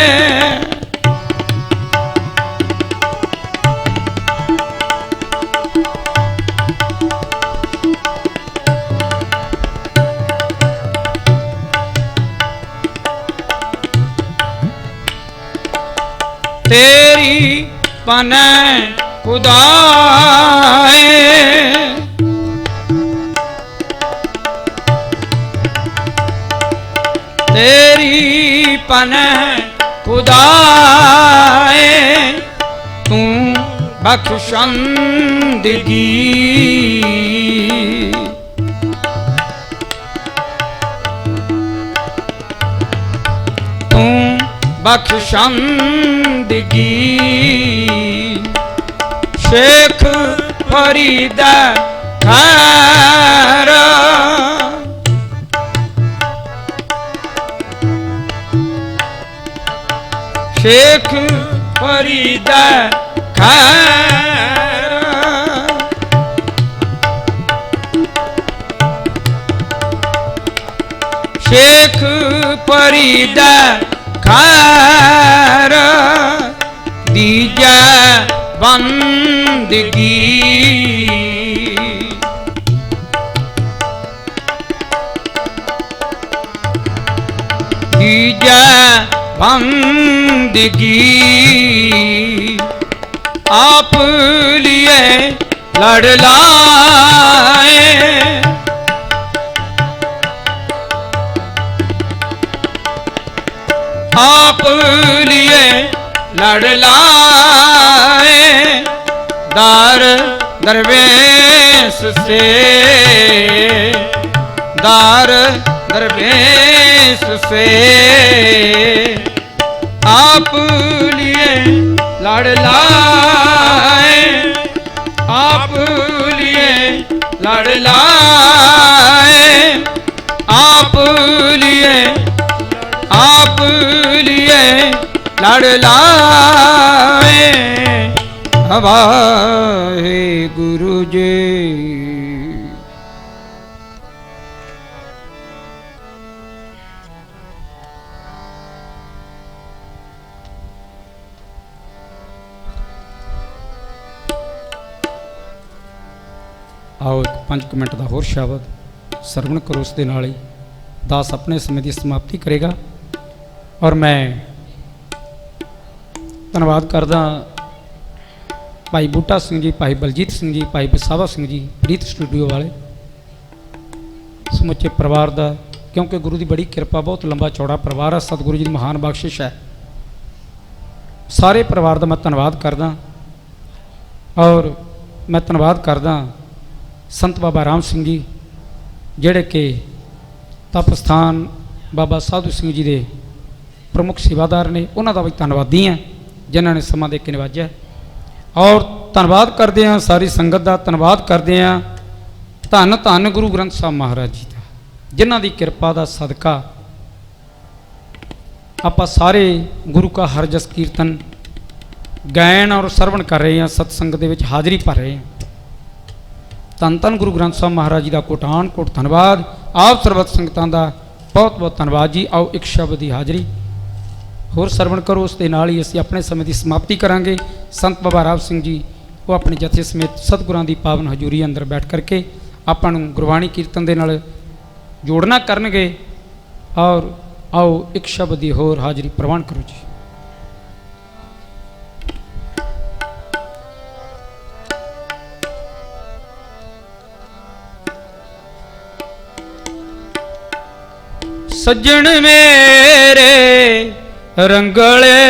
तेरी पने खुदाए तेरी पने खुदाए तू बख्शंदगी तू बख्शंदगी शेख फरीद खैर शेख फरीद खैर शेख फरीद खैर दीजा बंदगी दीजा बंदगी आप लिए लड़ लाए आप लिए लड़ लाए दार दरवेश से दार दरवेश से आप लिए लाड़ लाए, आप लिए लाड़ लाए, आप लिए लाड़ लाए हवाए गुरु जी। आओ एक 5 मिनट का होर शब्द सरवण करो, उस दे नाल ही दास अपने समय की समाप्ति करेगा। और मैं धन्यवाद करदा भाई बूटा सिंह जी, भाई बलजीत सिंह जी, भाई बसावा सिंह जी, प्रीत स्टूडियो वाले समुचे परिवार का, क्योंकि गुरु की बड़ी कृपा, बहुत लंबा चौड़ा परिवार है, सतगुरु जी की महान बख्शिश है। सारे परिवार का मैं धन्यवाद करदा। और मैं धन्यवाद करदा संत बाबा राम सिंह जी, जेड़े कि तप स्थान बाबा साधु सिंह जी के प्रमुख सेवादार ने, उन्होंने भी धन्यवादी हैं जिन्होंने समा दे के नवाजा। और धन्यवाद करते हैं सारी संगत का, धन्यवाद करते हैं धन धन गुरु ग्रंथ साहब महाराज जी का, जिन्हों की कृपा का सदका आप सारे गुरु का हर जस कीर्तन गायन और सरवण कर रहे हैं, सत्संग के हाजिरी भर रहे हैं। धन धन गुरु ग्रंथ साहब महाराज जी का कोटान कोट धन्यवाद। आप सर्वत संगतां का बहुत बहुत धन्यवाद जी। आओ एक शब्द की हाजिरी होर सरवण करो, उस दे नाल ही असीं अपने समय की समाप्ति करांगे। संत बाबा राम सिंह जी वो अपने जथे समेत सतगुरां की पावन हजूरी अंदर बैठ करके आपां नूं गुरबाणी कीर्तन दे नाल जोड़ना करनगे। और आओ एक शब्द की होर हाजिरी प्रवान करो जी। सज्जन मेरे रंगले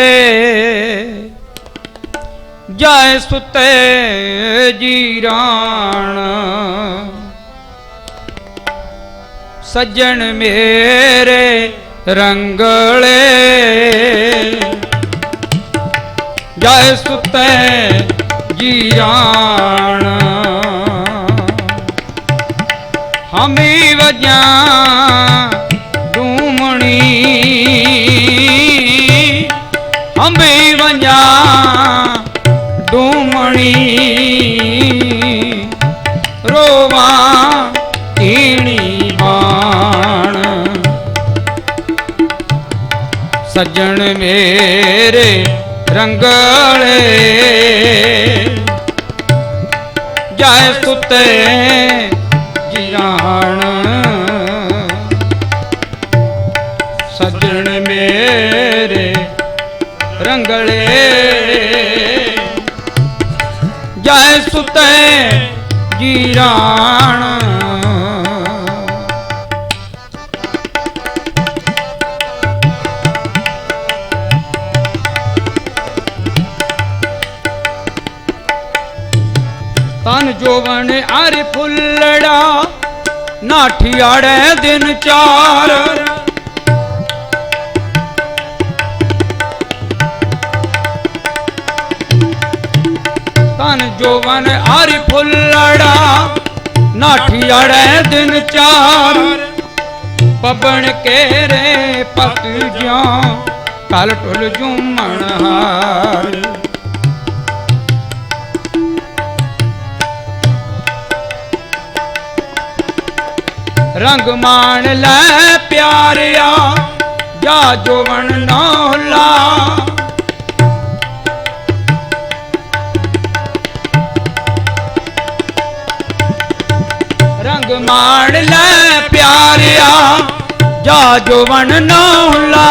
जाए सुते जीरान, सज्जन मेरे रंगले जाए सुते जीरान, हम ही वजा हम भी वंजा डूमणी रोवा कीणी बाण, सज्जन मेरे रंगले जाए सुते जिराण, सज्जन मेरे रंगले जाए सुते जीराण, तन जोवन अर फुल्लड़ा नाठियाड़े दिन चार, तन जोवन आरी फुल्लड़ा नाठियाड़े दिन चार, पबन केरे पत ज्यों कल टुल झूमण हार, रंग मान ले प्यारिया जा जोवन नौला, रंग मान ले प्यारिया जा जोवन नौला,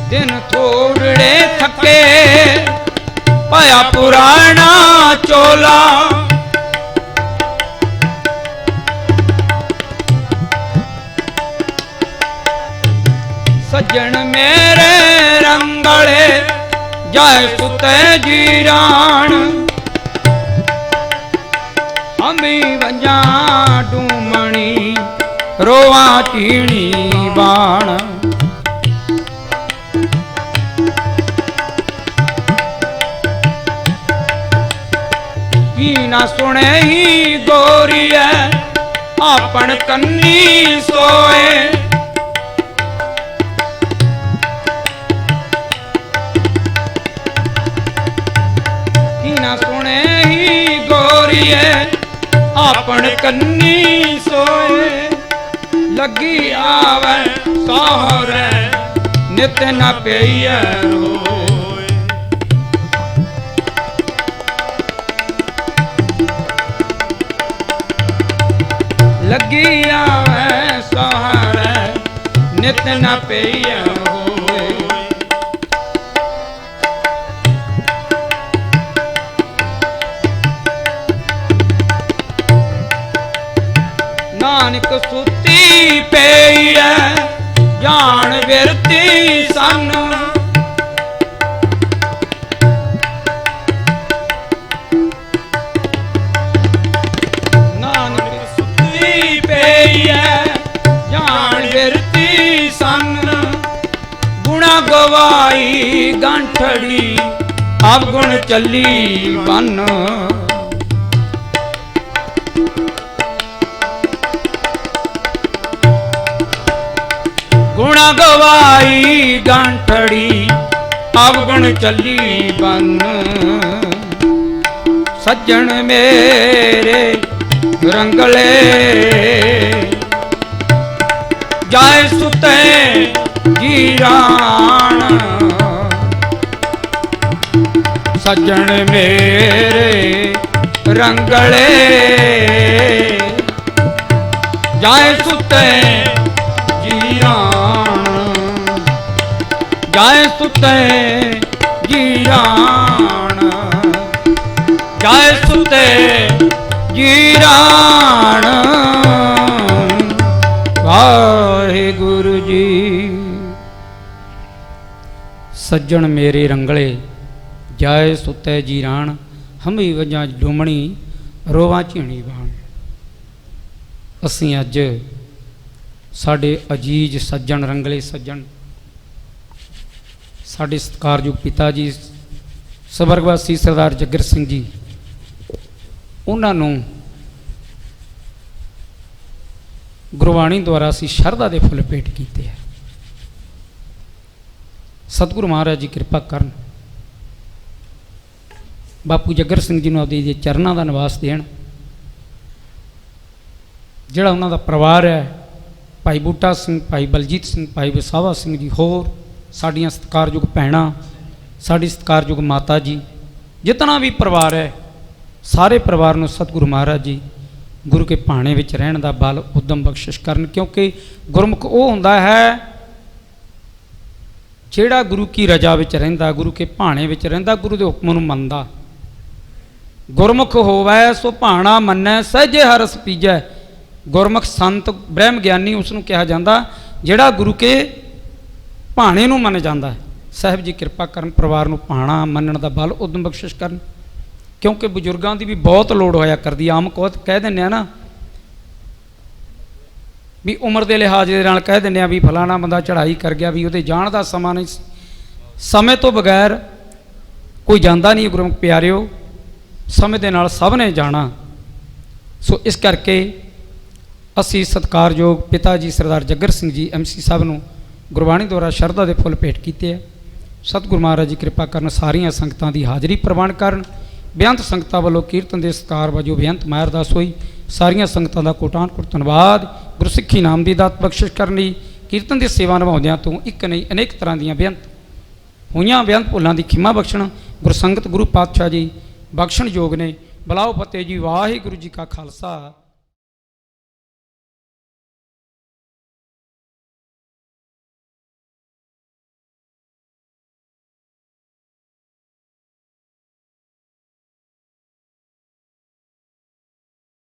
दिन थोड़े थके पाया पुराना चोला, सज्जन मेरे रंगले ਜਾਏ ਸੁਤੇ ਜੀਰਾਣ ਹਮੀ ਵੰਜਾਂ ਡੂਮਣੀ ਰੋਵਾਂ ਚੀਣੀ ਬਾਣ ਕੀ ਨਾ ਸੁਣੇ ਹੀ ਗੋਰੀਐ ਆਪਣ ਕੰਨੀ ਸੋਏ ਕੀ ਨਾ ਸੁਣੇ ਹੀ ਗੋਰੀਐ ਆਪਣ ਕੰਨੀ ਸੋਏ ਲੱਗੀ ਆਵੇ ਸਹੁਰੇ ਨਿਤ ਨਾ ਪਈਐ ਰੋਏ ਲੱਗੀ ਆਵੇ ਸਹੁਰੇ ਨਿਤ ਨਾ ਪਈਐ ਹੋਏ ਨਾਨਕ ਸੁੱਤੀ ਪਈ ਐ ਜਾਣ ਵਿਰਤੀ ਸਨ ਨਾਨਕ ਸੁੱਤੀ ਪਈ ਐ ਜਾਣ ਵਿਰਤੀ ਸਨ ਗੁਣਾ ਗਵਾਈ ਗੰਠੜੀ ਅਵਗੁਣ ਚੱਲੀ ਬਨ ਗੁਣਾ ਗਵਾਈ ਗੰਠੜੀ ਅਵਗੁਣ ਚੱਲੀ ਬਨ ਸੱਜਣ ਮੇਰੇ ਰੰਗਲੇ ਜਾਏ ਸੁਤੇ ਜੀਰਾਣ ਸੱਜਣ ਮੇਰੇ ਰੰਗਲੇ ਜਾਏ ਸੁਤੇ ਜਾਏ ਸੁਤੇ ਜੀਰਾਣ ਜਾਏ ਸੁਤੇ ਜੀਰਾਣ ਵਾਹਿਗੁਰੂ ਜੀ। ਸੱਜਣ ਮੇਰੇ ਰੰਗਲੇ ਜਾਏ ਸੁਤੇ ਜੀਰਾਣ ਹਮੀ ਵਜਾਂ ਡੁਮਣੀ ਰੋਵਾਂ ਝੀਣੀ ਬਾਣ। ਅਸੀਂ ਅੱਜ ਸਾਡੇ ਅਜੀਜ਼ ਸੱਜਣ ਰੰਗਲੇ ਸੱਜਣ ਸਾਡੇ ਸਤਿਕਾਰਯੋਗ ਪਿਤਾ ਜੀ ਸਵਰਗਵਾਸੀ ਸਰਦਾਰ ਜੱਗਰ ਸਿੰਘ ਜੀ ਉਹਨਾਂ ਨੂੰ ਗੁਰਬਾਣੀ ਦੁਆਰਾ ਅਸੀਂ ਸ਼ਰਧਾ ਦੇ ਫੁੱਲ ਭੇਟ ਕੀਤੇ ਹੈ। ਸਤਿਗੁਰੂ ਮਹਾਰਾਜ ਜੀ ਕਿਰਪਾ ਕਰਨ ਬਾਪੂ ਜੱਗਰ ਸਿੰਘ ਜੀ ਨੂੰ ਆਪਦੇ ਦੇ ਚਰਨਾਂ ਦਾ ਨਿਵਾਸ ਦੇਣ। ਜਿਹੜਾ ਉਹਨਾਂ ਦਾ ਪਰਿਵਾਰ ਹੈ ਭਾਈ ਬੂਟਾ ਸਿੰਘ ਭਾਈ ਬਲਜੀਤ ਸਿੰਘ ਭਾਈ ਵਸਾਵਾ ਸਿੰਘ ਜੀ ਹੋਰ ਸਾਡੀਆਂ ਸਤਿਕਾਰਯੋਗ ਭੈਣਾਂ ਸਾਡੀ ਸਤਿਕਾਰਯੋਗ ਮਾਤਾ ਜੀ ਜਿਤਨਾ ਵੀ ਪਰਿਵਾਰ ਹੈ ਸਾਰੇ ਪਰਿਵਾਰ ਨੂੰ ਸਤਿਗੁਰੂ ਮਹਾਰਾਜ ਜੀ ਗੁਰੂ ਕੇ ਭਾਣੇ ਵਿੱਚ ਰਹਿਣ ਦਾ ਬਲ ਉਦਮ ਬਖਸ਼ਿਸ਼ ਕਰਨ। ਕਿਉਂਕਿ ਗੁਰਮੁਖ ਉਹ ਹੁੰਦਾ ਹੈ ਜਿਹੜਾ ਗੁਰੂ ਕੀ ਰਜਾ ਵਿੱਚ ਰਹਿੰਦਾ ਗੁਰੂ ਕੇ ਭਾਣੇ ਵਿੱਚ ਰਹਿੰਦਾ ਗੁਰੂ ਦੇ ਹੁਕਮ ਨੂੰ ਮੰਨਦਾ। ਗੁਰਮੁਖ ਹੋਵੈ ਸੋ ਭਾਣਾ ਮੰਨੈ ਸਹਿਜੇ ਹਰਸ ਪੀਜੈ। ਗੁਰਮੁਖ ਸੰਤ ਬ੍ਰਹਮ ਗਿਆਨੀ ਉਸ ਨੂੰ ਕਿਹਾ ਜਾਂਦਾ ਜਿਹੜਾ ਗੁਰੂ ਕੇ ਭਾਣੇ ਨੂੰ ਮੰਨ ਜਾਂਦਾ ਹੈ। ਸਾਹਿਬ ਜੀ ਕਿਰਪਾ ਕਰਨ ਪਰਿਵਾਰ ਨੂੰ ਭਾਣਾ ਮੰਨਣ ਦਾ ਬਲ ਉਦਮ ਬਖਸ਼ਿਸ਼ ਕਰਨ। ਕਿਉਂਕਿ ਬਜ਼ੁਰਗਾਂ ਦੀ ਵੀ ਬਹੁਤ ਲੋੜ ਹੋਇਆ ਕਰਦੀ। ਆਮ ਕਹਿ ਦਿੰਦੇ ਆ ਨਾ ਵੀ ਉਮਰ ਦੇ ਲਿਹਾਜ਼ ਦੇ ਨਾਲ ਕਹਿ ਦਿੰਦੇ ਆ ਵੀ ਫਲਾਣਾ ਬੰਦਾ ਚੜ੍ਹਾਈ ਕਰ ਗਿਆ ਵੀ ਉਹਦੇ ਜਾਣ ਦਾ ਸਮਾਂ ਨਹੀਂ। ਸਮੇਂ ਤੋਂ ਬਗੈਰ ਕੋਈ ਜਾਂਦਾ ਨਹੀਂ ਗੁਰਮੁਖ ਪਿਆਰਿਓ। ਸਮੇਂ ਦੇ ਨਾਲ ਸਭ ਨੇ ਜਾਣਾ। ਸੋ ਇਸ ਕਰਕੇ ਅਸੀਂ ਸਤਿਕਾਰਯੋਗ ਪਿਤਾ ਜੀ ਸਰਦਾਰ ਜੱਗਰ ਸਿੰਘ ਜੀ MC ਸਾਹਿਬ ਨੂੰ ਗੁਰਬਾਣੀ ਦੁਆਰਾ ਸ਼ਰਧਾ ਦੇ ਫੁੱਲ ਭੇਟ ਕੀਤੇ ਹੈ। ਸਤਿਗੁਰੂ ਮਹਾਰਾਜ ਜੀ ਕਿਰਪਾ ਕਰਨ ਸਾਰੀਆਂ ਸੰਗਤਾਂ ਦੀ ਹਾਜ਼ਰੀ ਪ੍ਰਵਾਨ ਕਰਨ। ਬੇਅੰਤ ਸੰਗਤਾਂ ਵੱਲੋਂ ਕੀਰਤਨ ਦੇ ਸਤਿਕਾਰ ਵਜੋਂ ਬੇਅੰਤ ਮਾਇਰ ਅਰਦਾਸ ਹੋਈ। ਸਾਰੀਆਂ ਸੰਗਤਾਂ ਦਾ ਕੋਟਾਨ ਕੋਟ ਧੰਨਵਾਦ। ਗੁਰਸਿੱਖੀ ਨਾਮ ਦੀ ਦਾਤ ਬਖਸ਼ਿਸ਼ ਕਰਨ ਲਈ ਕੀਰਤਨ ਦੀ ਸੇਵਾ ਨਿਭਾਉਂਦਿਆਂ ਤੋਂ ਇੱਕ ਨਹੀਂ ਅਨੇਕ ਤਰ੍ਹਾਂ ਦੀਆਂ ਬੇਅੰਤ ਹੋਈਆਂ ਬੇਅੰਤ ਭੁੱਲਾਂ ਦੀ ਖਿਮਾ ਬਖਸ਼ਣ ਗੁਰਸੰਗਤ ਗੁਰੂ ਪਾਤਸ਼ਾਹ ਜੀ ਬਖਸ਼ਣ ਯੋਗ ਨੇ। ਬਲਾਓ ਫਤਿਹ ਜੀ। ਵਾਹਿਗੁਰੂ ਜੀ ਕਾ ਖਾਲਸਾ